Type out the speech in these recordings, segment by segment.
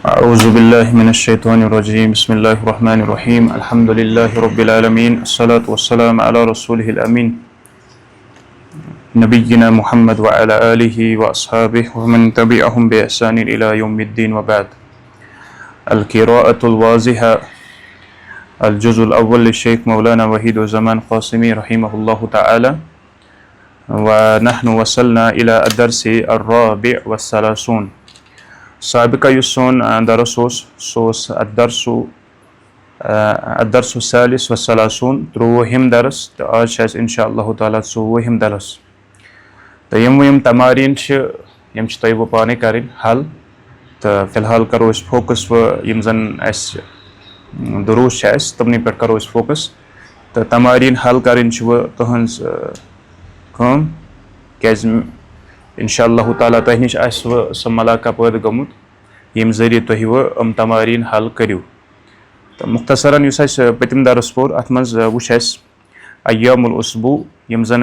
अऊज़ुबिल्लाहि मिनश्शैतानिर्रजीम बिस्मिल्लाहिर्रहमानिर्रहीम अल्हम्दुलिल्लाहि रब्बिल आलमीन अस्सलातु वस्सलामु अला रसूलिहिल अमीन नबिय्यिना मुहम्मद व अला आलिहि व अस्हाबिहि व मन तबिअहुम बि इहसानिन इला यौमिद्दीन व बाद। अल क़िराअतुल वाज़िहा अल जुज़ुल अव्वल लिशेख मौलाना वहीद ज़मान क़ासिमी रहिमहुल्लाहु तआला व नहनु वसलना इला अद-दर्सि अर्राबि' वस्सलासून। साबिका युस सोन दरस सोस अदरसु सालिस वसलासून 30 दरस तो आज इंशा अल्लाह ताला 40 दरस। तो यम तमारीन यम तय वो पाने करें हल। तो फ़िलहाल करो इस फोकस व यम जन दुरूस तमनी पे करो इस फोकस। तो तमारीन हल करें तुहंज कम क्या इंशा अल्लाह ताला तह नश सह मलाका पैदा गमुत यम जरिए तुह वो तमारीन हल करू। तो मुख्तसरन युस पतिम दरस पोर अत मज वुच अय्यामुल उसबू यम जन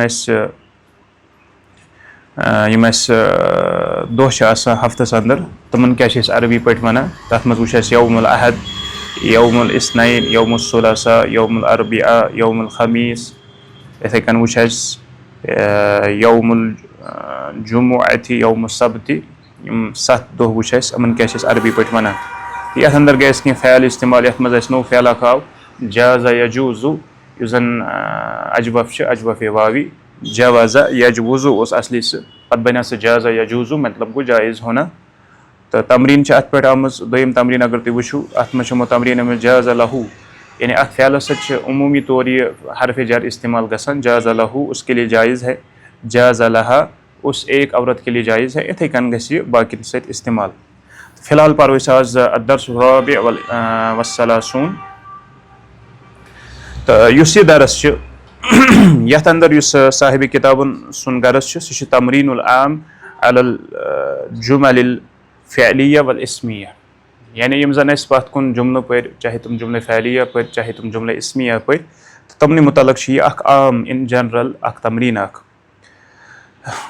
दोह हफ्तस अंदर तमन क्या अरबी पे वनान। तथ मज वुच यौमुल अहद, यौमुल इस्नैन, यौमुल सुलासा, यौमुल अरबिआ, यौमुल खमीस, इथे कन वुच यौमुल जुमुअति, यौमुल सब्ति, 7 दोह वुच अमन क्या अरबी पे वनान। ये अंदर गए कह फ़ैल इस्तेमाल ये मज नो फ़ैल आव जाज़ा यजूज़ु यु जन अजवफ अजवफ वावी जवाज़ा यजवुज़ु असली पे बना सह जाज़ा यजूज़ु मतलब गो जायज़ होना। तो तमरीन अत पे आम दोम तमरीन अगर तुम वो अत मो तमरीन में जाज़ा लहू यानी अत फ़ैल अमूमी तौर ये हरफ जर इस्तेमाल गसान। जाज़ा लहू उसके लिए जायज़ है, जाज़ा लहा उस एक औरत के लिए जायज़ है। इथे कन गि बाकी सत इस्तेमाल। फ़िलहाल पर आज अद-दर्सु अर्राबि' वस्सलासून। तो युस ये दरस यथ अंदर युस साहिब किताबन सुन गरज सह तमरीनुल आम अलल जुमलिल फ़अलिया वल इस्मिया। यानी यम जन पत कुन जुमलों पर चाहे तुम जुमले फ़अलिया पर चाहे तुम जुमले इस्मिया पर तो तमनि मुतलक ये आम इन जनरल तमरीन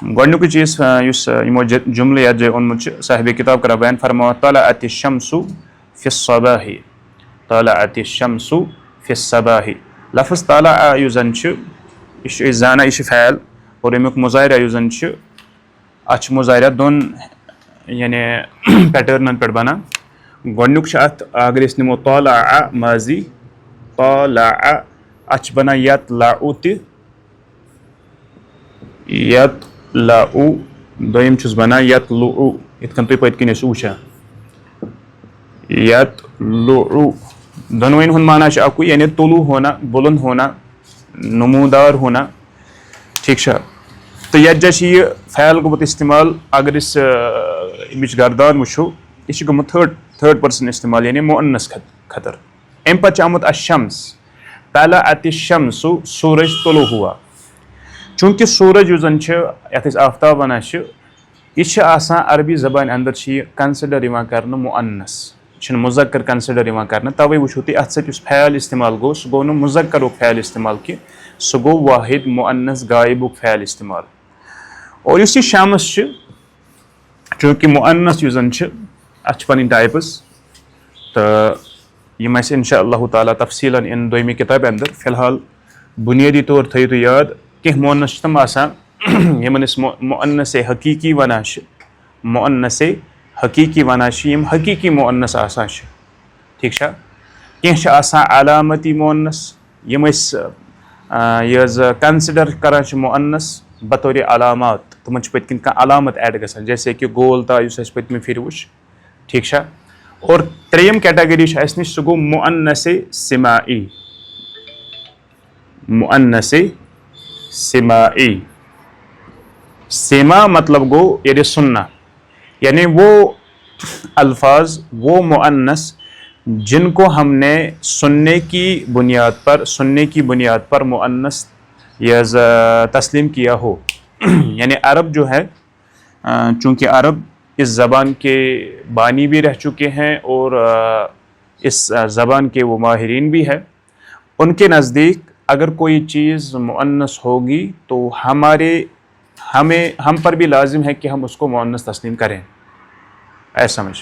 गोडनुक चीज़ यमो जुमले यथ जय ओनमुत साहिब किताब कर बयान फरमा तलअति शम्सु फ़िस्सबाहि, तलअति शम्सु फ़िस्सबाहि। लफ्ज़ तला यु जन यह जाना यह फ़ैल और अमुक मुज़ाहिरा यु जन अत मुज़ाहिरा दोन यानी पैटर्नन पे बना। गोडनुक अत अगर नमो तला माजी तला अत बना यतलउ यतलउ दोयम बना यतलु इतकन तुम पत किन वुचान यतलु दोनों हुंद माना अकु यानी तुलु होना, बुलंद होना, नमूदार होना। ठीक है। तो यह यह फ़ैल गुमुत इस्तेमाल अगर इस अमिच गर्दान वो यह गुमुत थर्ड पर्सन इस्तेमाल यानी मुअन्नस खतर। अम पे आमुत अशम्स तलअति शम्सु सूरज तुलु हुआ। चूँकि सूरज यु जन यथ आफ्ताब वन यह अरबी ज़बान अंदर कंसिडर कर मुअन्नस मुज़क्कर कंसिडर कर। तवे वो तुम अत फ़ैल इस्तेमाल गो सह गो मुज़क्कर फ़ैल इस्तेमाल कि सह गो वाहिद मुअन्नस गायबुक फ़ैल इस्तेमाल। और इस शम्स चूँकि मुअन्नस यु जन अत पन टाइप्स तो यम इंशा अल्लाह ताला तफसीलन इन दोमी किताब अंदर। फ़िलहाल बुनियादी तौर थो तो याद कह मुअन्नस तम यमन मुअन्नस हकीकी वनान मुअन्नस हकीकी वनान यम हकीकी मुअन्नस आसान। ठीक है। कह अलामती मुअन्नस यम कंसिडर करान मुअन्नस बतौर अलामत तुम पत्किन कह अलामत ऐड गसान जैसे कि गोल ता युस पत्म फिर वुच। ठीक है। और त्रेयम कैटेगरी नश सह गो मुअन्नस सिमाई, मुअन्नस सिमाई। सिमा मतलब गो यानी सुनना यानी वो अल्फाज वो मुअन्नस जिनको हमने सुनने की बुनियाद पर मुअन्नस या तस्लीम किया हो। यानी अरब जो है चूँकि अरब इस ज़बान के बानी भी रह चुके हैं और इस ज़बान के वो माहिरीन भी है। उनके नज़दीक अगर कोई चीज़ मुअन्नस होगी तो हम पर भी लाजिम है कि हम उसको मुअन्नस तस्लीम करें। ऐसा समझ।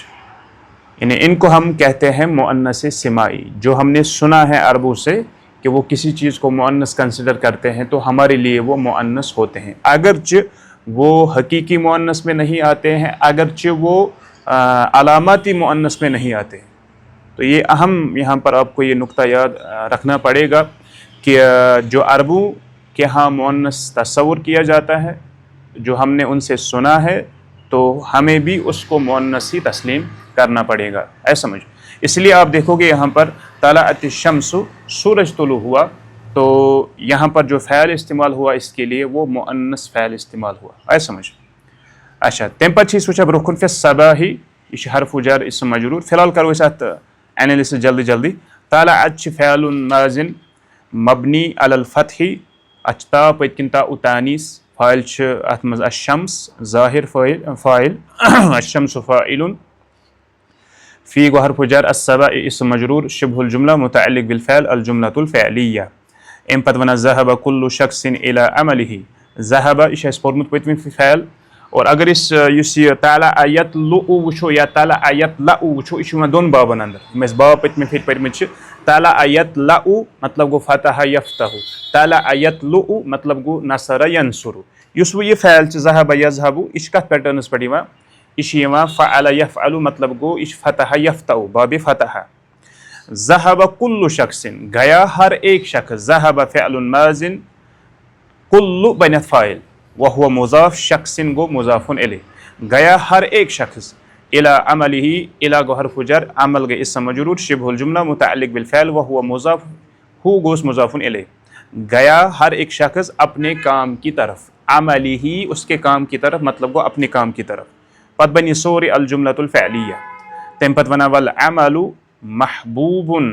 यानी इनको हम कहते हैं मुअन्नस सिमाई। जो हमने सुना है अरबों से कि वो किसी चीज़ को मुअन्नस कंसिडर करते हैं तो हमारे लिए वो मुअन्नस होते हैं, अगरचे वो हकीकी मुअन्नस में नहीं आते हैं, अगरचे वो अलामती मुअन्नस में नहीं आते हैं। तो ये अहम यहाँ पर आपको ये नुक्ता याद रखना पड़ेगा कि जो अरबों के यहाँ मुअन्नस तस्वुर किया जाता है, जो हमने उनसे सुना है, तो हमें भी उसको मुअन्नस ही तस्लीम करना पड़ेगा, ऐसा समझ। इसलिए आप देखोगे यहाँ पर तलाअत शम्सु, सूरज तुलू हुआ, तो यहाँ पर जो फ़ैल इस्तेमाल हुआ इसके लिए वो मुअन्नस फ़ैल इस्तेमाल हुआ, ऐसा समझ। अच्छा, तम पे वो ब्रोह फे सबाही, यह हरफ जर इसम मजरूर। फिलहाल करो अत एनालिसिस जल्दी जल्दी। तलाअत फ़ैलुन नाज़िन मबनी अलल फ़तही, अचता पतकिन ता उतानीस, फ़ाइल अत मज अशम्स, ज़ाहिर फ़ाइल अशम्स फ़ाइलुन, फ़ी गो हरफ जर अस्सबा इसम मजरूर, शिब्हुल जुमला मुतअल्लिक़ बिल फ़ैल अल जुमलतुल फ़अलिया। अम पत वना ज़हब कुल्लु शख्सिन इला अमलिही, ज़हब यह पोर्मुत पतम फ़ैल। और अगर इस तला यतलु वो या तला यतलउ वो यह दोन बाबन अंदर मे बाब पतम फिर पत तला यतलउ मतलब गो फतह यफ्तहु, तला यतलु मतलब गो नसर यंसुरु। युस वो यह फ़ैल ज़हब यज़हबु यह कत पैटर्नस पे यह फ़अल यफ़अलु मतलब गो यह फतह यफ्तहु बाब फतह। ज़हब कुल्लु शख्सिन गया हर एक शख्स, ज़हब फ़अलुन माज़िन, कुल्लु बन फ़ाइल, वह मुज़ाफ़, शख्सिन गो मुज़ाफ़ुन इलैह, गया हर एक शख्स, इला अमलिही, इला गो हरफ जर, अमल गए इसम मजरूर, शिब्हुल जुमला मुतअल्लिक़ बिल फ़ैल वह मुज़ाफ़, हु गोस मुज़ाफ़ुन इलैह, गया हर एक शख्स अपने काम की तरफ, अमलिही उसके काम की तरफ मतलब गो अपने काम की तरफ। पद बनी सोर अल जुमलतुल फ़अलिया। तम पत वना वल अमलु महबूबुन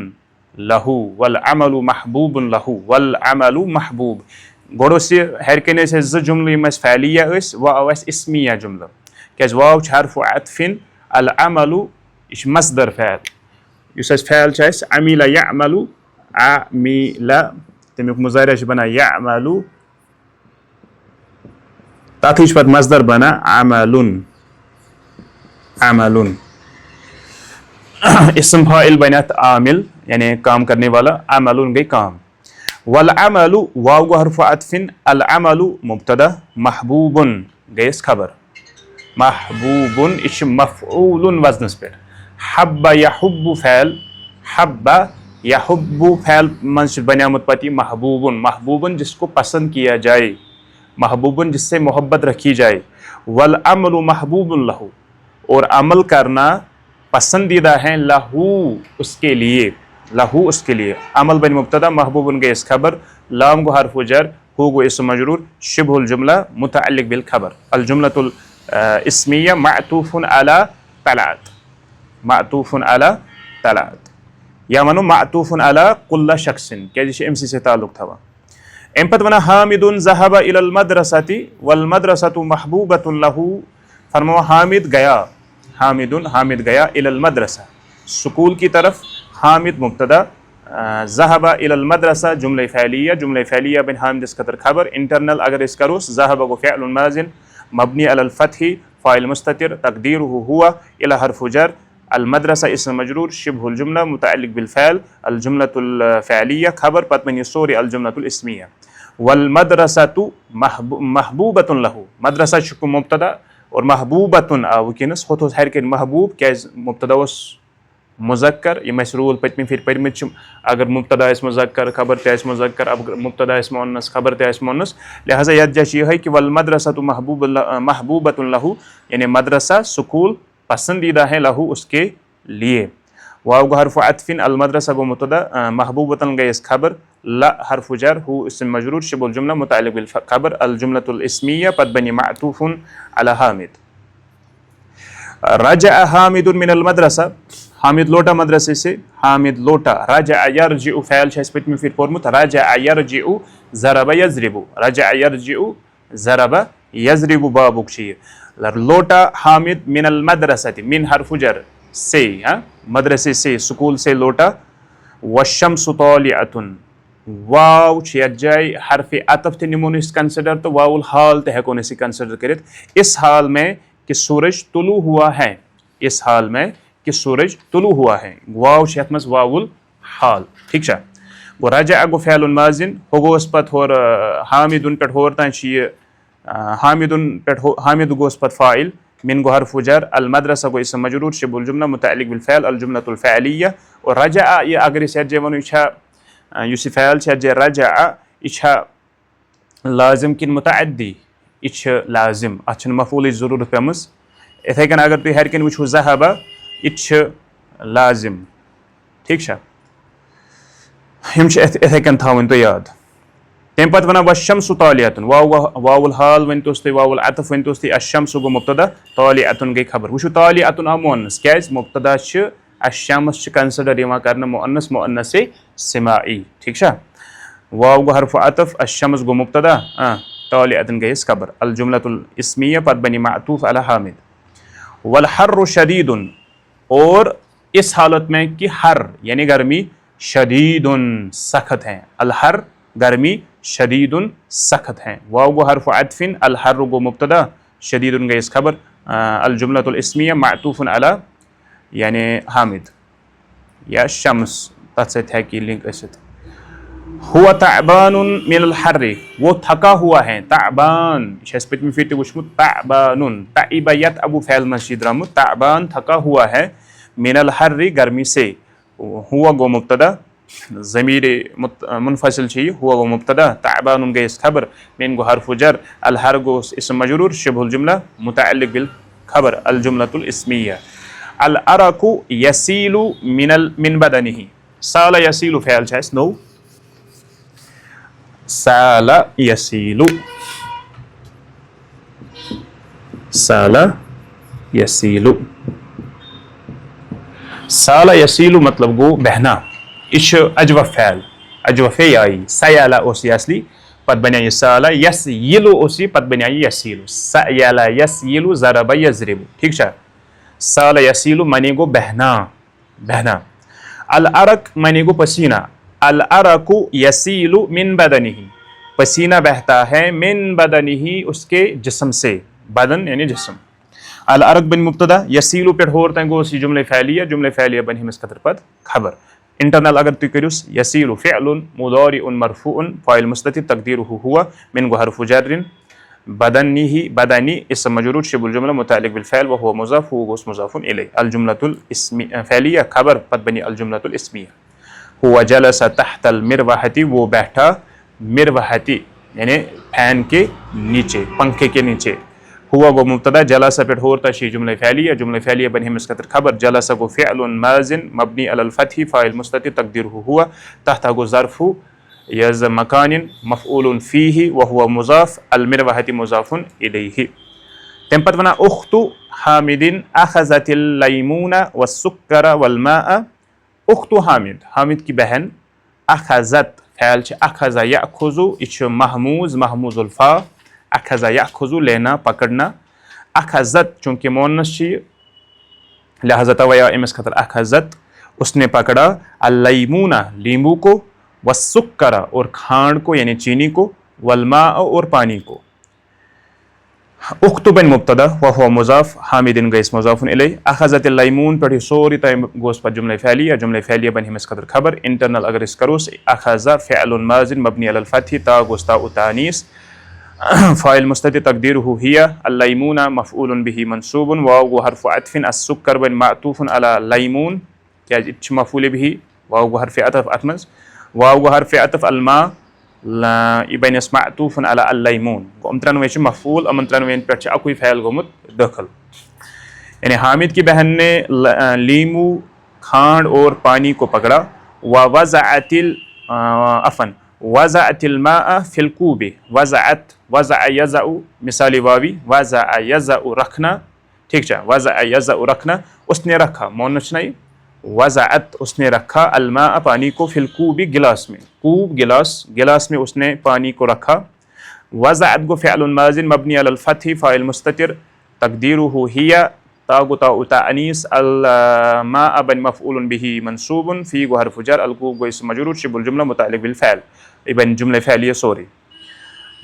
लहू, वल अमलु महबूबुन लहू, वल अमलु महबूब। गोड़ो से हरकने से ज जुमल यम फ़अलिया व इस्मिया जुमल, क्या वाव हरफ अतफिन, अल अमलु यह मसदर फ़ैल, इस फ़ैल अमिला यअमलु, अमिला तमिक मुज़ारिअ बना यअमलु, तथ पत मसदर बना अमलुन, अमलुन। इस्म फ़ाइल बनत आमिल यानी काम करने वाला, अमलुन गई काम। वल अमलु वाव गो हरफ अतफिन, अल अमलु मुब्तदा, महबूबुन गई खबर, महबूबुन इश मफ़ऊलुन वज़नस पे। हब्बा यहुब्बु फ़ैल, हब्बा यहुब्बु फ़ैल मंश बनियामत पति महबूबुन, महबूबुन जिसको पसंद किया जाए, महबूबुन जिससे मोहब्बत रखी जाए। वल अमलु महबूबुन लहू, और अमल करना पसंदीदा है, लहू उसके लिए, लहू उसके लिए। अमल बन मुब्तदा, महबूबुन गए इस खबर, लाम गो हरफ जर, हु गो इसम मजरूर, शिब्हुल जुमला मुतअल्लिक़ बिल खबर, अल जुमलतुल इस्मिया मअतूफ़ुन अला तलाअत, मअतूफ़ुन अला तलाअत, या मनो मअतूफ़ुन अला कुल्ल शख्सिन, क्या जिसे एमसी से ताल्लुक़ था। अम पत वना हामिदुन ज़हब इलल मदरसति वल मदरसतु महबूबतुन लहू, फरमा हामिद गया, हामिदुन हामिद गया, इलल मदरसा स्कूल की तरफ, हामिद मुब्तदा, ज़हब इलल मदरसा जुमला फ़अलिया बिन हामिद इस कदर खबर। इंटरनल अगर इस करो ज़हब को फ़अलुन माज़िन मबनी अलल फ़तही, फ़ाइल मुस्ततिर, तक़दीरुहु हुवा, इला हरफ जर, अल मदरसा इस्म मजरूर, शिब्हुल जुमला मुतअल्लिक़ बिल फ़ैल, अल जुमलतुल फ़अलिया खबर, पत बनी सोर अल जुमलतुल इस्मिया। वल मदरसतु महबूबतुन लहू, मदरसा शुक्र मुब्तदा और महबूबतुन वकिनस होत हर के महबूब क्या मुब्तदा मुज़क्कर, यम रूल पतम फिर पढ़मित, अगर मुब्तदा मुज़क्कर खबर तस मुज़क्कर, अगर मुब्तदा मुअन्नस खबर तस मुअन्नस, लिहाजा यत जश यह कि वल मदरसतु महबूबतुन लहू, यानी मदरसा स्कूल पसंदीदा है, लहू उसके लिए। वाव गो हरफ अतफिन, अल मदरसा गो मुब्तदा, महबूबतन गई इस खबर, ला हरफ जर, हु इस्म मजरूर, शिब्हुल जुमला मुतअल्लिक़ बिल खबर, अल जुमलतुल इस्मिया पद बनी मअतूफ़ुन अला हामिद। रजा हामिदुन मिनल मदरसा, हामिद लोटा मदरसे से, हामिद लोटा। रजा यरजिउ फ़ैल पतम फिर पोर्मुत, रजा यरजिउ ज़रब यज़रिबु, रजा यरजिउ ज़रब यज़रिबु बाबुक लोटा हामिद मिनल मदरसति, मिन हरफ जर से, मदरसे से स्कूल से लोटा। वशम्सु तालिअतुन, वाव जाए हरफ अतफ थे निमोन कंसिडर, तो वाउल हाल ते हेकोन कंसिडर करित, इस हाल में कि सूरज तुलू हुआ है, इस हाल में कि सूरज तुलू हुआ है। वाव यथ मज वाउल हाल। ठीक है। गो रजा गो फ़ैलुन माजिन हो गोस पत होर हामिदुन पे होर तान हामिदुन पे हामिद गोस पत फ़ाइल मिन गो हर्फ जर अल मदरसा गो इसम मजरूर शिबुल जुमला मुतअल्लिक बिल फ़ैल अल जुमलतुल फ़अलिया। और रजा ये अगर इस जे वनो युस फ़ैल जे रजा यह लाजिम किन मुतअद्दी यह लाजिम अत मफूल ज़रूरत पेमस। इथे कन अगर तुम हर कन वो ज़हबा यह लाजिम। ठीक है। हम इथे कन थावन तो याद। तम पे वन वशम्सु तालिअतुन वाउल हाल वन तुस वाउल अतफ वन तुस अशम्सु गो मुब्तदा तालिअतुन गई खबर। वो तालिअतुन आ मुअन्नस क्या मुब्तदा अशम्स कंसिडर कर मुअन्नस मुअन्नस सिमाई। ठीक है। वाव गो हर्फ अतफ अशम्स गो मुब्तदा तालिअतुन गई खबर। अल जुमलतुल इस्मिया पद बनी मातूफ अला हामिद। वल हर्रु शदीदुन और इस हालत में कि हर यानी गर्मी शदीदुन सख्त हैं। अल हर गर्मी शदीदुन सख्त हैं। वाव गो हर्फ अतफिन अल हर्रु गो मुब्तदा शदीदुन गई खबर। अल जुमलतुल इस्मिया मातूफुन अला यानी हामिद या शम्स तथ है कि लिंक असित। हुआ ताबानुन मिनल हर्रि वो थका हुआ है। ताबान पतमी फिर वुचमुत ताबानुन ताइबा यत अबू फैल मस्जिद रामुत ताबान थका हुआ है मिनल हर्रि गर्मी से। हुआ गो मुब्तदा ज़मीर मुनफसिल चाहिए हुआ गो मुब्तदा ताबानुन गई खबर मिन गो हर्फ जर अल हर गो इसम मजरूर शिबुल जुमला मुतअल्लिक बिल खबर अल जुमलतुल इस्मिया। अल अरकु यसीलु मिन बदनिही साला यसीलु फ़ैल है नो साला यसीलु साला यसीलु साला यसीलु मतलब गो बहना। इश अजवफ फ़ैल अजवफ़े आई सयाला ओसी असली पद बनाई साला यस यीलु ओसी पद बनाई यसीलु सयाला यस यीलु ज़रबा यज़रिबु। ठीक है। साला यसीलु मने गो बहना बहना। अल अरक मने गो पसीना। अल अरकु यसीलु मिन बदनिही पसीना बहता है मिन बदनिही उसके जिस्म से। बदन यानी जिस्म। अल अरक बिन मुब्तदा यसीलु पे होर तंगो सी जुमले फ़ैलिया बन हिमस कतर पद खबर। इंटरनल अगर तु करिस यसीलु फ़िअलुन मुदारिउन मरफूउन फ़ाइल मुस्ततिर तक़दीरुहु हुआ मिन गो हर्फ़ु जर्रिन बदनिही बदनी इसम मजरूर शिबुल जुमला मुतअल्लिक बिल फ़ैल व हुवा मुज़ाफ़ हुवा मुज़ाफ़ुन इलैह। अल जुमलतुल फ़ैलिया खबर पद बनी अल जुमलतुल इस्मिया। हुआ जलसा तहतल मिरवाहती वो बैठा मिरवाहती यानी फैन के नीचे पंखे के नीचे। हुआ गो मुब्तदा जलसा पे होता शी जुमला फ़ैलिया बन हिमस कतर खबर। जलसा गो फ़िअलुन माज़िन मबनी अलल फ़थी फ़ाइल मुस्ततिर तक़दीरुहु हुआ तहता गो ज़र्फ़ु यज़ मकानिन मफ़ऊलुन फ़ीही व हुवा मुज़ाफ़ अल मिरवाहती मुज़ाफ़ुन इलैहि। तम पत वना उख्तु हामिदिन अख़ज़तिल लैमूना वस्सुक्कर वल माअ। उख्तु हामिद की बहन अख़ज़त फ़ैल अख़ज़ा यअख़ुज़ु इच महमूज़ुल फ़ा अख़ज़ा यअख़ुज़ु लेना पकड़ना। अख़ज़त चूँकि मुअन्नस चाहिए लिहाजा तवया इमस खतर अख़ज़त उसने पकड़ा। अल लैमूना लींबू को वस्सुक्कर और खांड को यानी चीनी को वल माअ और पानी को। उख्तु बिन मुब्तदा व हुवा मुज़ाफ़ हामिदिन गैस मुज़ाफ़ुन इलैह। अख़ज़तिल लैमून पर सोरी तय गोस पर जुमला फ़ैलिया बन हिमस कदर खबर। इंटरनल अगर इस करो अख़ज़ा फ़िअलुन माज़िन मबनी अलल फ़थी ता गोस्ता उतानीस फ़ाइल मुस्ततिर तक़दीरुहु हिया अल लैमूना मफ़ऊलुन बिही मंसूबुन वाव गो हर्फ़ु अतफ़िन अस्सुक्कर बन मातूफ़ुन अला लैमून क्या इच मफ़ऊल बिही वाव गो हर्फ़ अतफ़ अतमज़ वाव गो हर्फ़ अतफ़ अल मा इबन मातूफ़ुन अला अल लैमून अमत्रनवे मफ़ऊल अमत्रनवेन पे अकुई फ़ैल गोमुत दखल। यानी हामिद की बहन ने लीमू खांड और पानी को पकड़ा। व वज़अतिल अफ़न वज़अतिल माअ फ़िल कूबि वज़अत वज़अ यज़अु मिसाली वावी वज़अ यज़अु रखना। ठीक है। वज़अ यज़अु रखना उसने रखा मुअन्नस नहीं वज़अत उसने रखा अल माअ पानी को फ़िल कूबि गिलास में कूब गिलास में उसने पानी को रखा। वज़अत गो फ़िअलुन माज़िन मबनी अलल फ़थी फ़ाइल मुस्ततिर तक़दीरुहु हिया तागुता उता अनीस अल माअ बन मफ़ऊलुन बिही मंसूबुन फ़ी गो हर्फ़ु जर अल कूब गो इसम मजरूर शिबुल जुमला मुतअल्लिक बिल फ़ैल इबन जुमला फ़ैलिया सोरी।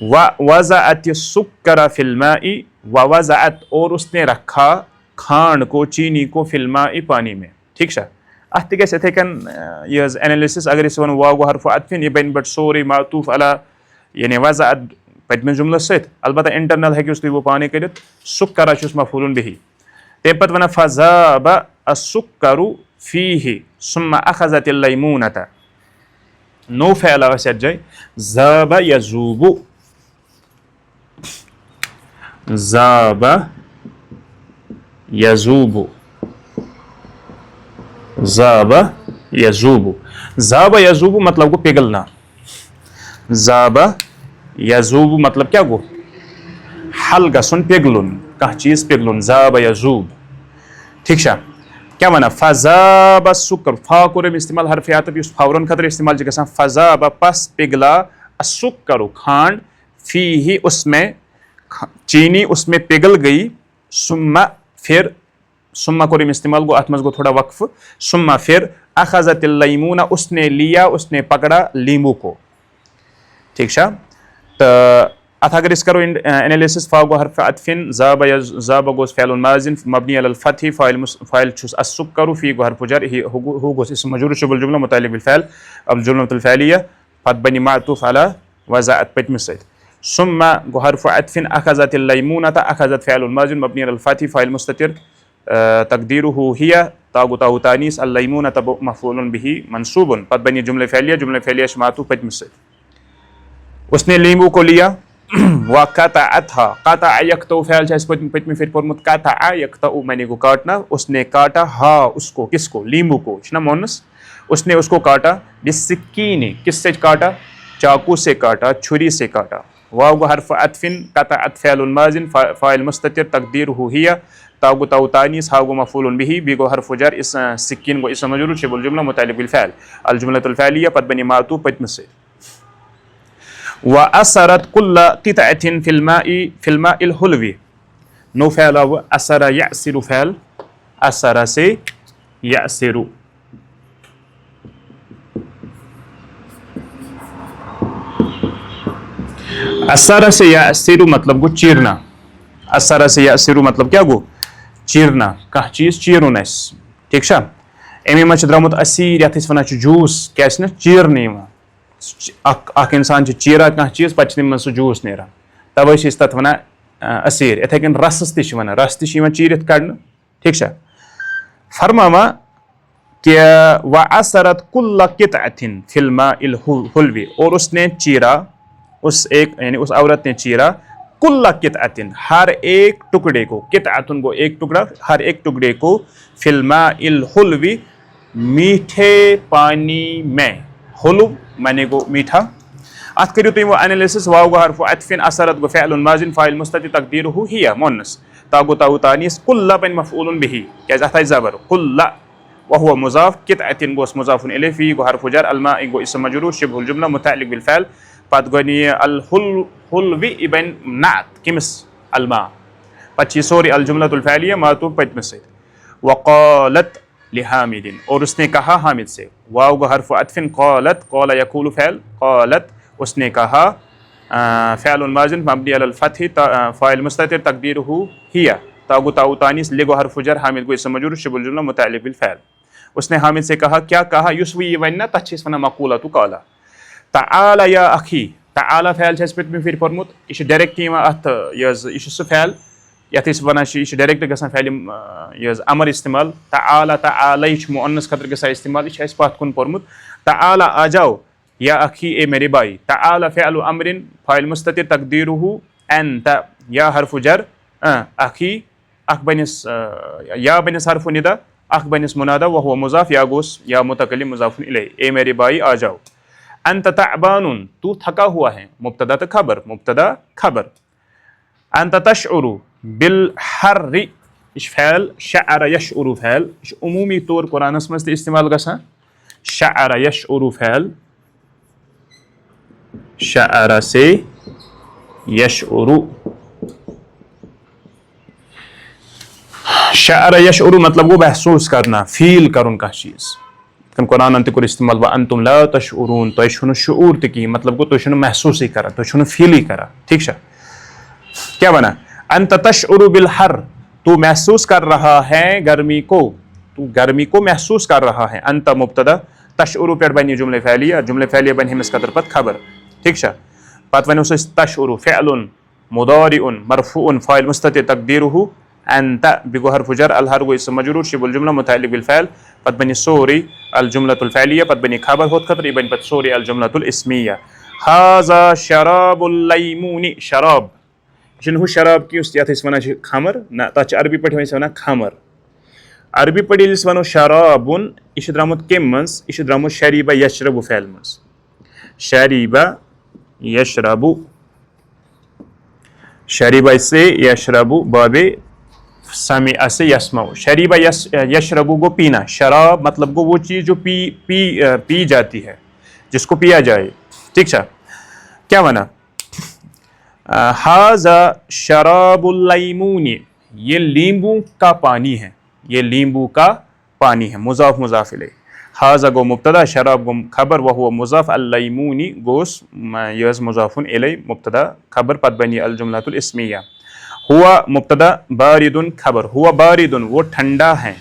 व वज़अत सुक्कर फ़िल माइ व वज़अत और उसने रखा खांड को चीनी को फिल्मा पानी में ठीक है अत गस इथे कन ये एनालिसिस अगर इस वन वाव हरफ अतफिन ये बन बट सोरे मातूफ अला यानी वज़अत पदम जुमल सत अलबत्ता इंटरनल है कि वो पाने कर सुक्करा मफूलुन बिही तम पत वन फज़ाब अस्सुक्करु फीहि सुम्मा अखज़तिल लैमूनता नो फ़अल आसत जाय ज़ाब यज़ूबु ज़ाब यज़ूबु ज़ाब यज़ूबु ज़ाब यज़ूबु मतलब को पिघलना ज़ाब यज़ूबु मतलब क्या गो हल गसन पिघलुन कह चीज पिघलुन ज़ाब यज़ूब ठीक है क्या माना फज़ाब सुक्कर फा को इस्तेमाल हरफ आतफ फौरन खतर इस्तेमाल गसा फज़ाब पस पिघला असुक्कर खांड फीही उसमें चीनी उसमें पिघल गई सुम्मा फिर सुम्मा को इस्तेमाल गो अत गो थोड़ा वक्फ सुम्मा फिर अखज़तिल लैमूना उसने लिया उसने पकड़ा लींबू को ठीक है तो अत अगर इस करो एनालिसिस फा गो हरफ अतफिन ज़ाब गोस फ़अल माज़िन मबनी अलल फ़त्ही फ़ाइल छुस अस्सुक्करु फ़ी गो हरफ जर हु गोस इस्म मजरूर शुबुल जुमला मुतालिक बिल फ़अल अब जुमलतुल फ़अलिया फ़त बनी मातूफ़ अला वज़अत पतम सत सुम्मा गो हरफ अतफिन अखज़तिल लैमूनता अखज़त फ़अल माज़िन मबनी अलल फ़त्ही फ़ाइल मुस्ततिर तक़दीरुहु हिया तागु ताउ तानीस अल लैमूनता मफ़ऊलुन बिही मंसूबुन फ़त बनी जुमला फ़अलिया मातूफ़ पतम सत उसने लींबू को लिया व क़तअतहा क़तअ यक़तउ फ़अल पतमी फिर पढ़मुत क़तअ यक़तउ मैंने को काटना उसने काटा हा उसको किसको लींबू को ना मोनस उसने उसको काटा बिस्सिक्कीनी किससे काटा चाकू से काटा छुरी से काटा वाव हरफ अतफिन क़तअत फ़अल माज़िन फ़ाइल मुस्ततिर तक़दीरुहु हिया तागु ताउ तानीस हा गो मफ़ऊलुन बिही बी गो हरफ जर इस सिक्कीन गो इस्म मजरूर शुबुल जुमला मुतालिक बिल फ़अल अल जुमलतुल फ़अलिया फ़त बनी मातूफ़ पतम से व असरत कुल्ला क़ितअतिन फ़िल माइल हुल्वी नो फ़अल व असरा यअसिरु फ़अल असरा से यअसिरु असरा से यअसिरु मतलब गो चीरना असरा से यअसिरु मतलब क्या गो चीरना कह चीज चीरुन ठीक है अमे मज द्रामुत असीर यथ वन जूस क्या चीरने अख इंसान चीरा कह चीज पे तम सह जूस नेरान तवे तथ वन असीर इथे कन रस वन रस चीरित कड़न ठीक है फरमावा कि व असरत कुल्ला क़ितअतिन फ़िल माइल हुल्वी और उसने चीरा उस एक यानी उस औरत ने चीरा कुल्ला क़ितअतिन हर एक टुकड़े को क़ितअतुन को एक टुकड़ा हर एक टुकड़े को फ़िल माइल हुल्वी मीठे पानी में हुलु माने गो मीठा अत करियो तुम एनालिसिस वाव गो हरफ अतफिन असरत गो फ़अल माज़िन फ़ाइल मुस्ततिर तक़दीरुहु हिया मुन्नस तागु ताउ तानीस कुल्ला बन मफ़ऊलुन बिही क्या अत ज़बर कुल्ला व हुवा मुज़ाफ़ क़ितअतिन गो मुज़ाफ़ुन इलैहि फ़ी गो हरफ जर अल माइ गो इस्म मजरूर शुबहुल जुमला मुतअल्लिक़ बिल फ़अल पत गनी अल हुल्वी इबन नात किमिस अल मा पची सोरी अल जुमलतुल फ़अलिया मातूफ़ पतम से वक़ालत लिहामिदिन और उसने कहा हामिद से वाव गो हरफ अतफिन क़ालत क़ाल यक़ूलु फ़अल क़ालत उसने कहा फ़अल माज़िन मबनी अलल फ़त्ही फ़ाइल मुस्ततिर तक़दीरुहु हिया तागु ताउ तानीस ले गो हरफ जर हामिद गो इस्म मजरूर शुबुल जुमला मुतअल्लिक़ बिल फ़अल उसने हामिद से कहा क्या कहा युस्वी वन्ना तछ वन मक़ूलतु क़ाला तआला या अखी तआला फ़अल पे फिर पढ़मुत यह डायरेक्ट अत यह सह फ़अल यथ वन डायरेक्ट गसान फ़अल अमर इस्तेमाल तआला तआला मुअन्नस खतर गसा इस्तेमाल यह पत कुन पढ़मुत तआला आ जाओ या अखी ए मेरे भाई तआला फ़अल अमरिन फ़ाइल मुस्ततिर तक़दीरुहु अंत या हरफ जर अखी अख बनिस या बनिस हरफ निदा अख बनिस मुनादा व हुवा मुज़ाफ़ या गोस या मुतकल्लिम मुज़ाफ़ुन इलैहि ए मेरे भाई आ जाओ अंत तअबानुन तू थका हुआ है मुब्तदा खबर अंत तशउरु बिल हर्रि इस फ़अल शअर यशउरु फ़अल उमूमी तौर कुरानस मज इस्तेमाल गसान शअर यशउरु फ़अल शअर से यशउरु शअर यशउरु मतलब वो महसूस करना फील करुन का चीज़ कुरान अंत को इस्तेमाल व अंतुम ला तशउरून तो शुन शऊर तकी मतलब को तो शुन महसूस ही करा तो शुन फील ही करा ठीक है क्या बना अंत तशउरु बिल हर तू महसूस कर रहा है गर्मी को, तू गर्मी को महसूस कर रहा है। अंत मुब्तदा तशउरु पे बनी जुमले फ़ैलिया बन हमिस कदर पत खबर। ठीक छा पत वन तशउरु फ़िअलुन मुदारिउन मरफूउन फ़ाइल मुस्ततिर तक़दीरुहु अंत बिगो हर्फ़ जर अल हर गो इसम मजरूर शिबुल जुमला मुतअल्लिक़ बिल फ़इल पत बनी सोरी अल जुमलतुल फ़इलिया पत बनी खबर होत खतर बन पत सोरी अल जुमलतुल इस्मिया। हाज़ा शराबुल लैमूनी शराब शनहु शराब की उस याथ इस वना खमर ना तच अरबी पढ़े इस वना खमर अरबी पढ़ी इस वनो शराबुन इश द्रामुत केम मंस इश द्रामुत शरीबा यशरबु फ़इल मंस शरीबा यशरबु शरीबा से यशरबु बाबे समिअ से यस्माउ शरीबा यशरबु को पीना शराब मतलब को वो चीज़ जो पी जाती है जिसको पिया जाए। ठीक है क्या बना हाज़ा शराबुल लैमूनी ये नींबू का पानी है, ये नींबू का पानी है। मुज़ाफ मुज़ाफ इलैह हाज़ा गो मुब्तदा शराब गो खबर वह हुआ मुज़ाफ अल लैमूनी गोस यस मुज़ाफुन इलैह मुब्तदा खबर पद बनी अल जुमलतुल इस्मिया। हुआ मुब्तदा बारिदुन खबर हुआ बारिदुन वो ठंडा है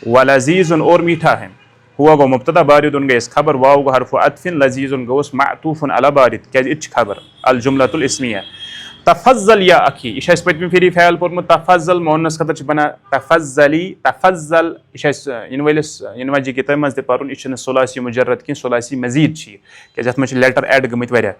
व लज़ीज़ुन और मीठा है। हुआ गो मुब्तदा बारिदुन गैस खबर वाव गो हर्फ़ अत्फ़िन लज़ीज़ुन गोस मातूफ़ुन अला बारिद क्या इच खबर अल जुमलतुल इस्मिया। तफ़ज़्ज़ल या अखी इशा इस पे फिर फ़ैल पर तफ़ज़्ज़ल मोहनस खतर बना तफ़ज़्ज़ली तफ़ज़्ज़ल इशा इनवलिस इनवाजी की तमज ते पारुन इशने सुलासी मुजर्रद की सुलासी मजीद छी के जत में लेटर ऐड गमित वरिया।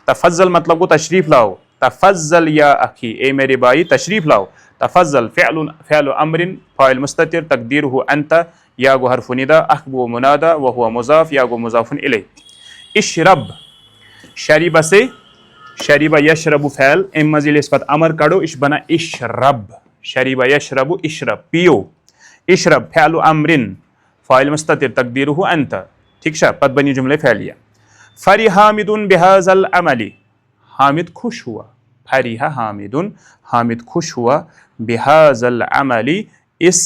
तफ़ज़्ज़ल मतलब को तशरीफ लाओ तफ़ज़्ज़ल या अखी ए मेरे भाई तशरीफ लाओ। तफ़ज़्ज़ल फ़िअल अम्रिन फ़ाइल मुस्ततिर तक़दीरुहु अंत या गो हर्फ़ निदा अख़बु मुनादा व हुवा मुज़ाफ़ या गो मुज़ाफ़ुन इलैह। इशरब शरीबा से शरीबा यशरबु फ़ैल एम मज़ील इस पत अमर कड़ो इश बना इशरब शरीबा यशरबु इशरब पियो। इशरब फ़िअल अम्रिन फ़ाइल मुस्ततिर तक़दीरुहु अंत। ठीक है पद बनी जुमले फ़ैलिया। फ़री हामिदुन बिहाज़ल अमली हामिद खुश हुआ फरीहा हामिदुन हामिद खुश हुआ बिहाज़ल अमली इस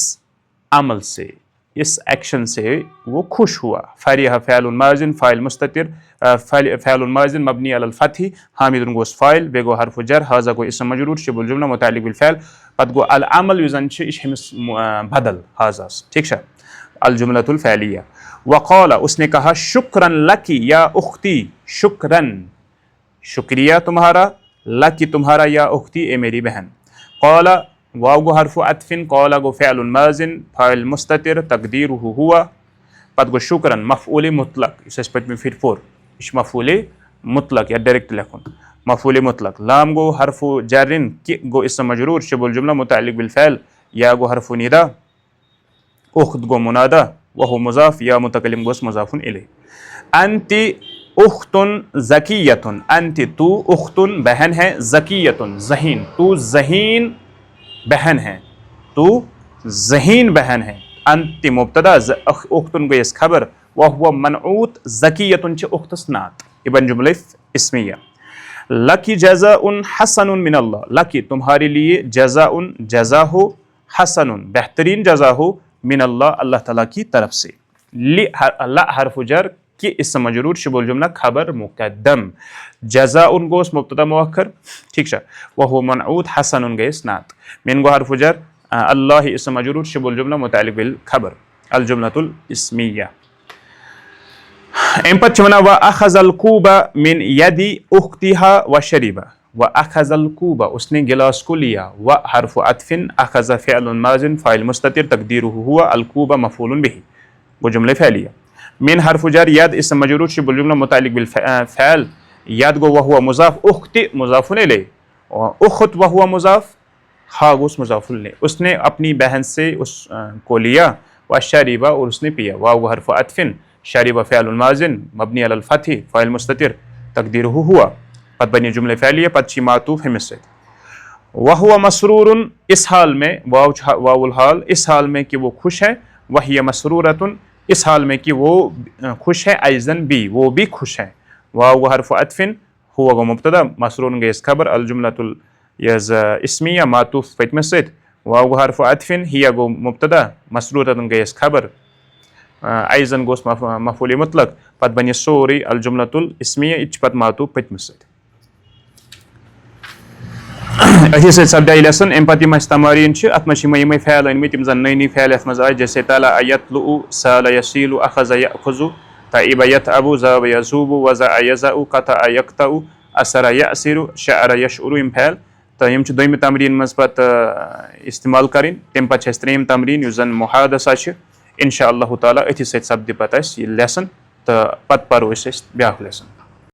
अमल से इस एक्शन से वो खुश हुआ। फरीहा फ़िअलुन माज़िन फ़ाइल मुस्ततिर फ़िअलुन माज़िन मबनी अलल फ़थी हामिदुन गोस फ़ाइल बेगो हर्फ़ जर हाज़ा गो इसम मजरूर शिबुल जुमला मुतअल्लिक़ बिल फ़इल पद गो अल अमल युज़न छ इश हमिस बदल हाज़ा। ठीक है अल जुमलतुल फ़इलिया। वक़ाला उसने कहा शुक्रन लकी या उख्ती शुक्रन शुक्रिया तुम्हारा लकी तुम्हारा या उख्ती ए मेरी बहन। क़ाला वाव गो हर्फ़ अत्फ़िन क़ाला गो फ़िअलुन माज़िन फ़ाइल मुस्ततिर तक़दीरुहु हुआ पद गो शुक्रन मफ़ऊल मुतलक इस पे फिर फोर इश मफ़ऊल मुतलक या डायरेक्ट लिखुन मफ़ऊल मुतलक। लाम गो हर्फ़ जरिन कि गो इसम मजरूर शिबुल जुमला मुतअल्लिक़ बिल फ़इल या गो हर्फ़ निदा उख्त गो मुनादा वह मुज़ाफ़ या मुतकल्लिम गोस मुज़ाफ़ुन इलैह। अंति उख्तुन ज़कियतुन अंति तू उख्तुन बहन है ज़कियतुन ज़हीन तू ज़हीन बहन है तू ज़हीन बहन है। अंति मुब्तदा उख्तुन गयस खबर वह हुआ मनऊत ज़कियतुन च उख्तस नात इबन जुमले इस्मिया। लकी जज़ाउन हसनुन मिनल्लाह लकी तुम्हारे लिए जज़ाउन जज़ा हो हसनुन बेहतरीन जज़ा हो मिनल्लाह अल्लाह ताला की तरफ से। अल्लाह हर्फ़ जर कि इसम मजरूर शिबुल जुमला खबर मुक़द्दम जज़ाउन गोस मुब्तदा मुअख्खर। ठीक है वह हुवा मनऊत हसनुन गयस नात मिन गो हर्फ़ जर अल्लाह इसम मजरूर शिबुल जुमला मुतअल्लिक़ बिल खबर अल जुमलतुल इस्मिया। एम पद वना व अख़ज़ल कूबा मिन यदी उख्तिहा व शरीबा व अख़ज़ल कूबा उसने गिलास को लिया व हर्फ़ अत्फ़िन अख़ज़ फ़िअलुन माज़िन फ़ाइल मुस्ततिर तक़दीरुहु हुवा अल कूबा मफ़ऊलुन बिही वो जुमले फ़ैलिया। मिन हर्फ़ जर यद इसम मजरूर शिबुल जुमला मुतअल्लिक़ बिल फ़इल यद गो वह हुवा मुज़ाफ़ उख्ति मुज़ाफ़ुन इलैह और उख्त वह हुवा मुज़ाफ़ हा गोस मुज़ाफ़ुन इलैह उसने अपनी बहन से उस को लिया व शरीबा और उसने पिया। वाव गो हर्फ़ अत्फ़िन शरीबा फ़िअलुन माज़िन मबनी अलल फ़थी फ़ाइल मुस्ततिर तक़दीरुहु हुवा पद बनी जुमले फ़इलिया पद छी मातूफ़ हिमिस से। वह हुवा मसरूरुन इस हाल में वाउल हाल इस हाल में कि वो खुश है वहिया मसरूरतुन इस हाल में कि वो खुश है अइज़न भी वो भी खुश है। वाव गो हर्फ़ अत्फ़िन हुवा गो मुब्तदा मसरूरुन गयस खबर अल जुमलतुल यज़ इस्मिया मातूफ़ फ़ितमिस से। वाव गो हर्फ़ अत्फ़िन हिया गो मुब्तदा मसरूरतुन गयस खबर अइज़न गोस मफ़ऊल मुतलक पद बनी सोरी अल जुमलतुल इस्मिया इच पद मातूफ़ फ़ितमिस से। अथी सत सपदा लेसन अम पे तमारीन अत मे फैल अनम तम जन नई नई फैल अत मज आए जैसे तला यतलु साल यसीलु अखज़ यअखुज़ु तइब यतअबु ज़ाब यज़ूबु वज़ा यज़अु क़ता यक़तउ असर यअसिरु शअर यशउरु यम फैल तो यम दोयम तमरीन मज पत इस्तेमाल करें तम पे त्रेयम तमरीन युस जन मुहादसा इंशाअल्लाह ताला अथी सत सपद पे ये लेसन तो पत परो ब्या लेसन।